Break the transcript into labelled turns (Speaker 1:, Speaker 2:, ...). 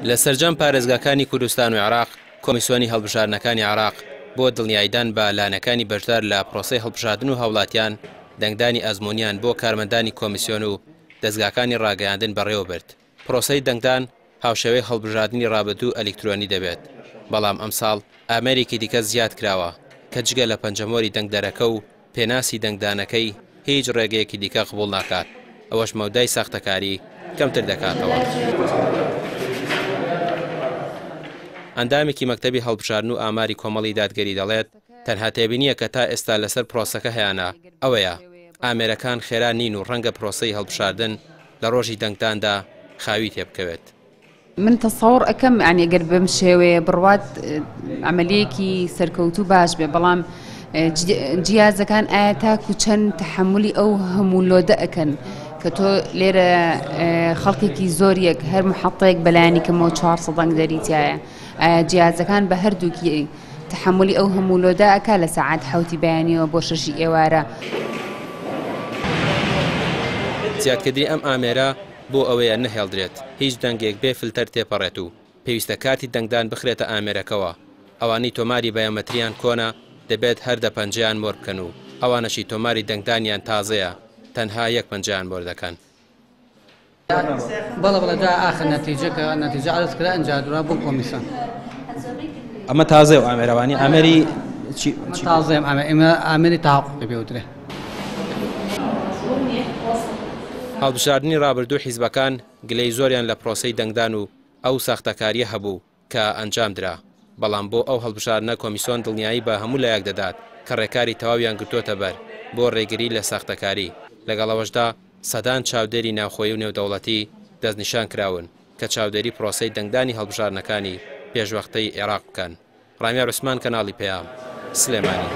Speaker 1: لە سەرجەم پارێزگاکانی کوردستان و عێراق کۆمیسیۆنی هەڵبژاردنەکانی عێراق بۆ دڵنیاییدان بە لانەکانی بەشدار لە پرۆسەی هەڵبژاردن و هاوڵاتیان دەنگدانی ئەزموونیان بۆ کارمەندانی کۆمیسیۆن و دەستگاکانی ڕاگەیاندن بەڕێوە برد. پرۆسەی دەنگدان هاوشێوەی هەڵبژاردننی ڕابردوو ئەلکترۆنی دەبێت، بەڵام ئەمساڵ ئامێرێکی دیکە زیاد کراوە کە جگە لە پەنجەمۆری دەنگدەرەکە و پێناسی دەنگدانەکەی هیچ ڕێگەیەکی دیکە قبوڵ ناکات، ئەوەش مەودای ساختەکاری کەمتر دەکاتەوە. ئەندامێکی مەکتەبی هەڵبژاردن و ئاماری کۆمەڵی دادگەری دەڵێت تەنها تێبینیە کە تا ئێستا لەسەر پرۆسەکە هەیەە ئەوەیە ئامێرەکان خێرا نین و ڕەنگە پرۆسەی هەڵبژاردن لە ڕۆژی دەنگداندا خاوی تێبکەوێت.
Speaker 2: من تصور ئەەکەم ئەنێ گەر بەم شێوەیە بڕوات عملیەکی سەرکەوتوو باش بێ، بەڵام جیازەکان ئایا تاکو چەند تەحملی ئەو هەموو لۆدە ئەکەن کە تۆ لێرە خەڵکێکی زۆریەک هەر محەڵەیەک بەلایانی کەمەوە 400 دەنگدەریتایە، جیازەکان بە هەردووکی تەحملی ئەو هەموو لۆدە ئەکا لە سەعات 7 بەیانیەوە بۆ 6 ئێوارە.
Speaker 1: زیادکردنی ئەم ئامێرە بۆ ئەوەیە نەهێڵدرێت هیچ دەنگێک بێ فلتەر تێپەڕێت و پێویستە کاتی دەنگدان بخرێتە ئامێرەکەەوە. ئەوانەی تۆماری بایۆمەتریان کۆنا دەبێت هەر دە پەنجیان مۆر بکەن و ئەوانەشی تۆماری دەنگدانیان تازەیە تەنها یەک پەنجیان مۆر دەکەن.
Speaker 3: بەڵێ جا ئاخر نەتیجەکە نەتیجە عرض کرا ئەنجادرا بۆ کۆمیسیۆن.
Speaker 4: ئەمە تازە و ئامێرەوانی ئامێری
Speaker 3: تازەم ئامێری تاحقوقی پێوترێ.
Speaker 1: هەڵبژاردننی ڕابردوو حیزبەکان گلەی زۆریان لە پرۆسەی دەنگدان و ئەو ساختەکاریە هەبوو کە ئەنجام درا، بەڵام بۆ ئەو هەڵبژاردنە کۆمیسیۆن دڵنیایی بە هەموو لایەک دەدات کە ڕێکاری تەواویان گرتوۆتە بەر بۆ ڕێگری لە ساختەکاری. لەگەڵەوەشدا سەدان چاودێری ناوخۆیی و نێودەوڵەتی دەستنیشان کراون کە چاودێری پرۆسەی دەنگدانی هەڵبژاردنەکانی پێشوەختەی عێراق بکەن. ڕامیار عوسمان، کەناڵی پەیام، سلێمانی.